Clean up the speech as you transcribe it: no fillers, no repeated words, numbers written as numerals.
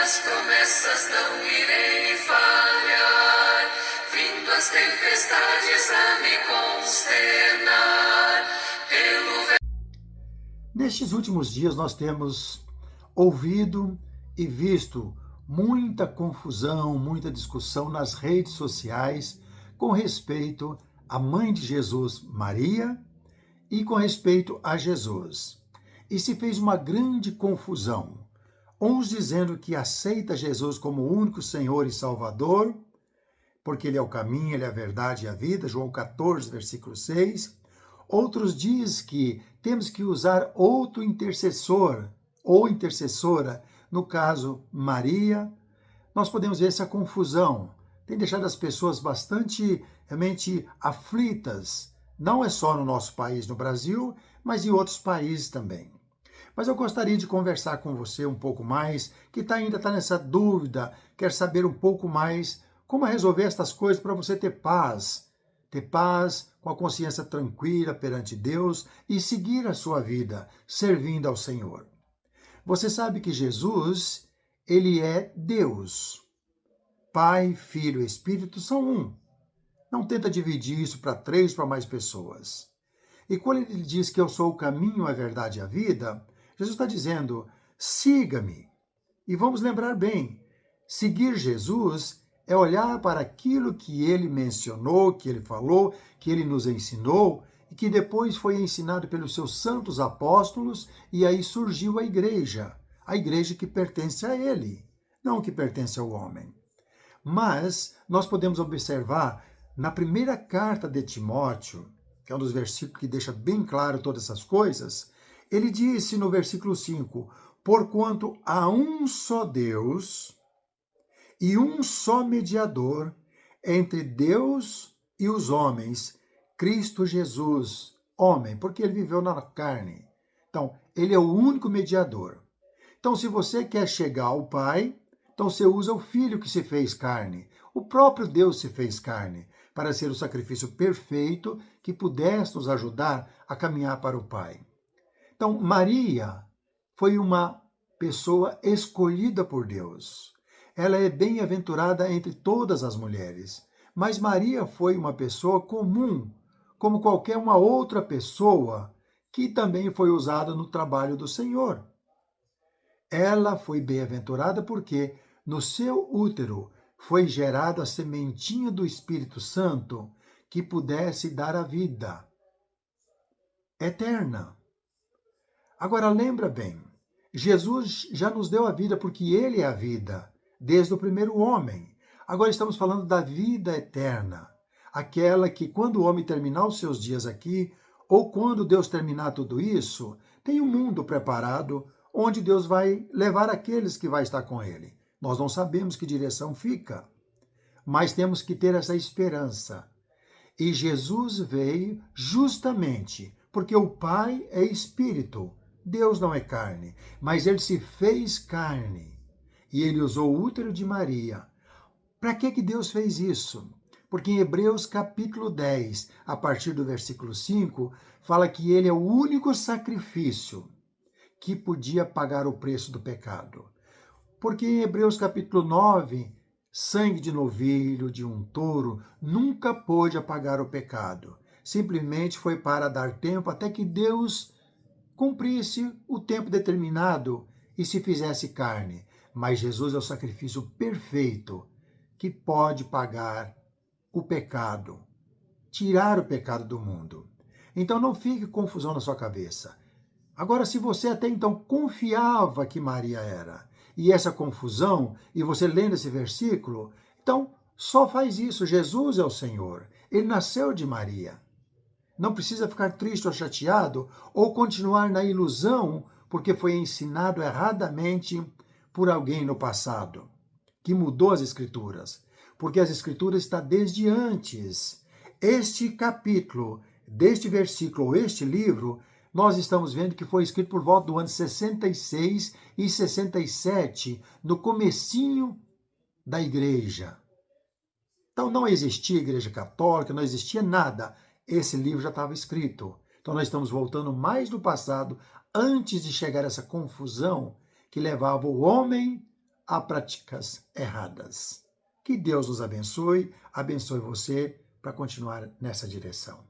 minhas promessas não irei falhar, vindo as tempestades a me consternar. Nestes últimos dias nós temos ouvido e visto muita confusão, muita discussão nas redes sociais com respeito à mãe de Jesus, Maria, e com respeito a Jesus. E se fez uma grande confusão. Uns dizendo que aceita Jesus como o único Senhor e Salvador, porque Ele é o caminho, Ele é a verdade e a vida, João 14, versículo 6. Outros dizem que temos que usar outro intercessor ou intercessora, no caso Maria. Nós podemos ver essa confusão. Tem deixado as pessoas bastante, realmente, aflitas. Não é só no nosso país, no Brasil, mas em outros países também. Mas eu gostaria de conversar com você um pouco mais, que ainda está nessa dúvida, quer saber um pouco mais como resolver estas coisas para você ter paz com a consciência tranquila perante Deus e seguir a sua vida servindo ao Senhor. Você sabe que Jesus, ele é Deus. Pai, Filho e Espírito são um. Não tenta dividir isso para 3, para mais pessoas. E quando ele diz que eu sou o caminho, a verdade e a vida, Jesus está dizendo, siga-me. E vamos lembrar bem, seguir Jesus é olhar para aquilo que ele mencionou, que ele falou, que ele nos ensinou, e que depois foi ensinado pelos seus santos apóstolos, e aí surgiu a igreja que pertence a ele, não que pertence ao homem. Mas nós podemos observar na primeira carta de Timóteo, que é um dos versículos que deixa bem claro todas essas coisas, ele disse no versículo 5, porquanto há um só Deus e um só mediador entre Deus e os homens, Cristo Jesus, homem, porque ele viveu na carne. Então, ele é o único mediador. Então, se você quer chegar ao Pai, então você usa o Filho que se fez carne. O próprio Deus se fez carne para ser o sacrifício perfeito que pudesse nos ajudar a caminhar para o Pai. Então, Maria foi uma pessoa escolhida por Deus. Ela é bem-aventurada entre todas as mulheres. Mas Maria foi uma pessoa comum, como qualquer uma outra pessoa que também foi usada no trabalho do Senhor. Ela foi bem-aventurada porque no seu útero foi gerada a sementinha do Espírito Santo que pudesse dar a vida eterna. Agora lembra bem, Jesus já nos deu a vida porque ele é a vida, desde o primeiro homem. Agora estamos falando da vida eterna, aquela que quando o homem terminar os seus dias aqui, ou quando Deus terminar tudo isso, tem um mundo preparado onde Deus vai levar aqueles que vai estar com ele. Nós não sabemos que direção fica, mas temos que ter essa esperança. E Jesus veio justamente porque o Pai é Espírito. Deus não é carne, mas ele se fez carne. E ele usou o útero de Maria. Para que Deus fez isso? Porque em Hebreus capítulo 10, a partir do versículo 5, fala que ele é o único sacrifício que podia pagar o preço do pecado. Porque em Hebreus capítulo 9, sangue de novilho, de um touro, nunca pôde apagar o pecado. Simplesmente foi para dar tempo até que Deus cumprisse o tempo determinado e se fizesse carne. Mas Jesus é o sacrifício perfeito que pode pagar o pecado, tirar o pecado do mundo. Então não fique confusão na sua cabeça. Agora, se você até então confiava que Maria era, e essa confusão, e você lendo esse versículo, então só faz isso, Jesus é o Senhor, ele nasceu de Maria. Não precisa ficar triste ou chateado, ou continuar na ilusão, porque foi ensinado erradamente por alguém no passado, que mudou as Escrituras, porque as Escrituras estão desde antes. Este capítulo, deste versículo, este livro, nós estamos vendo que foi escrito por volta do ano 66 e 67, no comecinho da igreja. Então não existia igreja católica, não existia nada. Esse livro já estava escrito. Então nós estamos voltando mais no passado, antes de chegar essa confusão que levava o homem a práticas erradas. Que Deus nos abençoe, abençoe você para continuar nessa direção.